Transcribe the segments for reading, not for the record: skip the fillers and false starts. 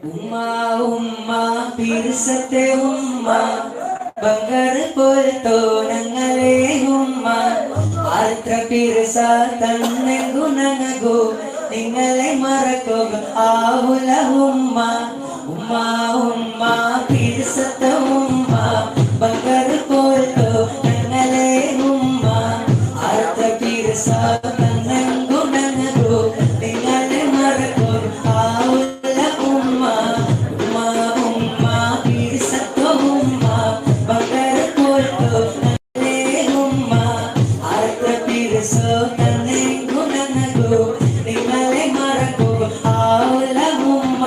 ഉമ്മാ ഉമ്മാ പിരിസത്തെ ഉമ്മ ബംഗർ പോലത്തോ ഞങ്ങളെ ഉമ്മ അത്ര പിരിസ തന്നെ ഗുണങ്ങോ നിങ്ങളെ മറക്കുക ആവുല ഉമ്മ ഉമ്മാ ഉമ്മാ പിരിസത്തെ ഉമ്മ ബംഗർ പോലത്തോ ഞങ്ങളെ ഉമ്മ അത്ര പിരിസ തന്നെ ഗുണങ്ങോ നിങ്ങളെ മറക്കുക ആവുല ഉമ്മ ഉമ്മാ ഉമ്മാ പിരിസത്തെ ഉമ്മ ബംഗർ പോലത്തോ ഞങ്ങളെ ഉമ്മ അത്ര പിരിസ തന്നെ ഗുണങ്ങോ നിങ്ങളെ മറക്കുക ആവുല ഉമ്മ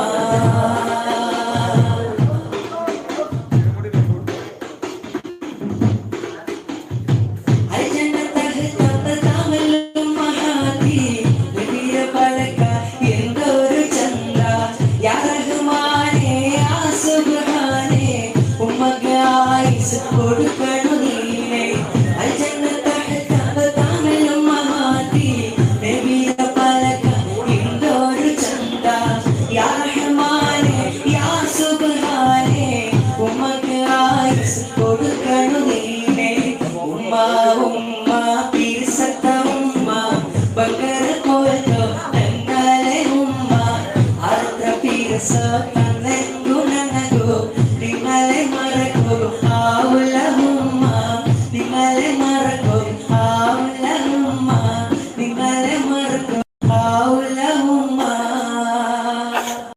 So